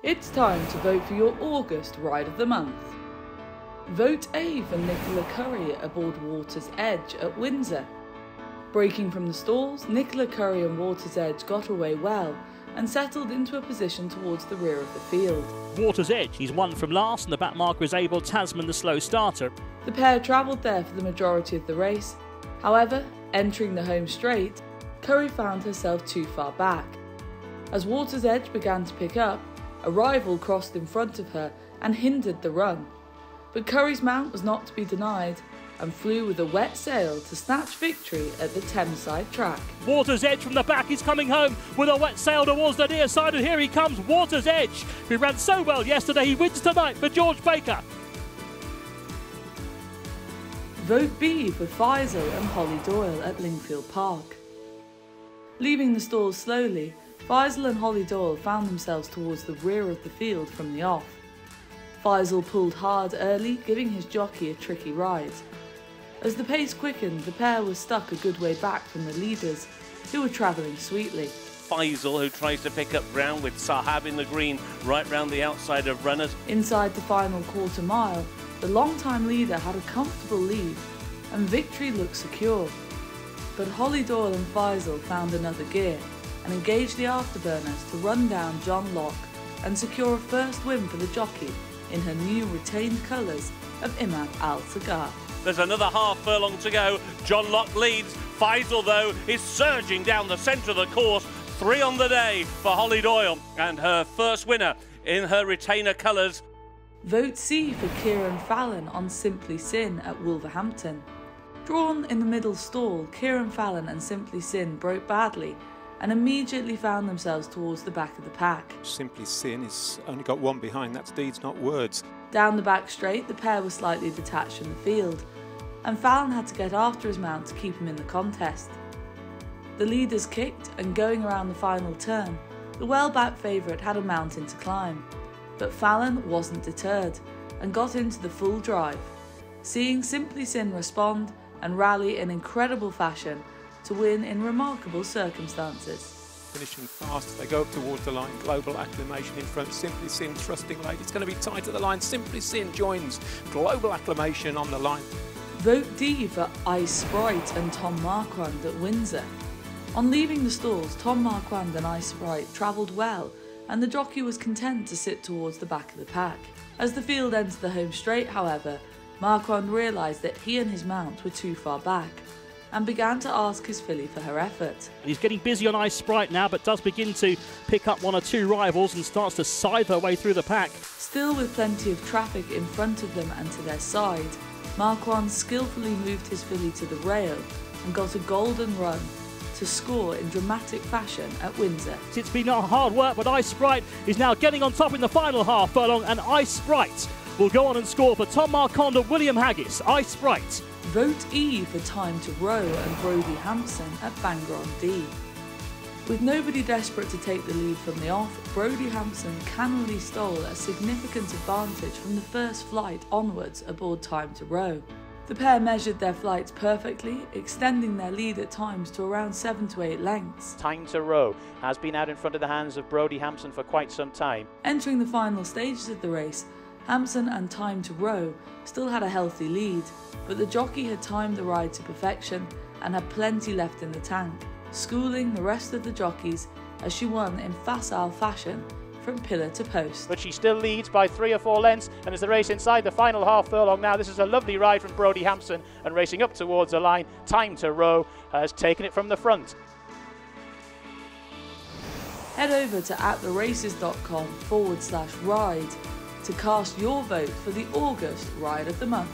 It's time to vote for your August Ride of the Month. Vote A for Nicola Currie aboard Water's Edge at Windsor. Breaking from the stalls, Nicola Currie and Water's Edge got away well and settled into a position towards the rear of the field. Water's Edge, he's won from last and the back marker is Abel Tasman, the slow starter. The pair travelled there for the majority of the race. However, entering the home straight, Currie found herself too far back. As Water's Edge began to pick up, a rival crossed in front of her and hindered the run. But Currie's mount was not to be denied and flew with a wet sail to snatch victory at the Thameside track. Water's Edge from the back is coming home with a wet sail towards the near side, and here he comes, Water's Edge, who ran so well yesterday. He wins tonight for George Baker. Vote B for Faisal and Hollie Doyle at Lingfield Park. Leaving the stalls slowly, Faisal and Hollie Doyle found themselves towards the rear of the field from the off. Faisal pulled hard early, giving his jockey a tricky ride. As the pace quickened, the pair was stuck a good way back from the leaders, who were travelling sweetly. Faisal, who tries to pick up ground with Sahab in the green right round the outside of runners. Inside the final quarter mile, the long-time leader had a comfortable lead, and victory looked secure. But Hollie Doyle and Faisal found another gear and engaged the afterburners to run down John Locke and secure a first win for the jockey in her new retained colours of Imam Al-Sagar. There's another half furlong to go. John Locke leads. Faisal, though, is surging down the centre of the course. 3 on the day for Hollie Doyle and her first winner in her retainer colours. Vote C for Cieren Fallon on Simply Sin at Wolverhampton. Drawn in the middle stall, Cieren Fallon and Simply Sin broke badly and immediately found themselves towards the back of the pack. Simply Sin has only got one behind, that's deeds not words. Down the back straight, the pair were slightly detached from the field, and Fallon had to get after his mount to keep him in the contest. The leaders kicked, and going around the final turn, the well-backed favourite had a mountain to climb, but Fallon wasn't deterred and got into the full drive, seeing Simply Sin respond and rally in incredible fashion to win in remarkable circumstances. Finishing fast, they go up towards the line, global acclamation in front, Simply Sin thrusting late, it's going to be tight at the line, Simply Sin joins, global acclamation on the line. Vote D for Sprite and Tom Marquand at Windsor. On leaving the stalls, Tom Marquand and Sprite travelled well, and the jockey was content to sit towards the back of the pack. As the field entered the home straight, however, Marquand realised that he and his mount were too far back, and began to ask his filly for her effort. He's getting busy on Sprite now, but does begin to pick up 1 or 2 rivals and starts to scythe her way through the pack. Still with plenty of traffic in front of them and to their side, Marquand skillfully moved his filly to the rail and got a golden run to score in dramatic fashion at Windsor. It's been hard work, but Sprite is now getting on top in the final half furlong, and Sprite will go on and score for Tom Marquand and William Haggis. Sprite. Vote E for Timetoroe and Brodie Hampson at Bangor on D. With nobody desperate to take the lead from the off, Brodie Hampson cannily stole a significant advantage from the first flight onwards aboard Timetoroe. The pair measured their flights perfectly, extending their lead at times to around 7 to 8 lengths. Timetoroe has been out in front of the hands of Brodie Hampson for quite some time. Entering the final stages of the race, Hampson and Timetoroe still had a healthy lead, but the jockey had timed the ride to perfection and had plenty left in the tank, schooling the rest of the jockeys as she won in facile fashion from pillar to post. But she still leads by 3 or 4 lengths, and as the race inside the final half furlong now, this is a lovely ride from Brodie Hampson, and racing up towards the line, Timetoroe has taken it from the front. Head over to attheraces.com/ride to cast your vote for the August Ride of the Month.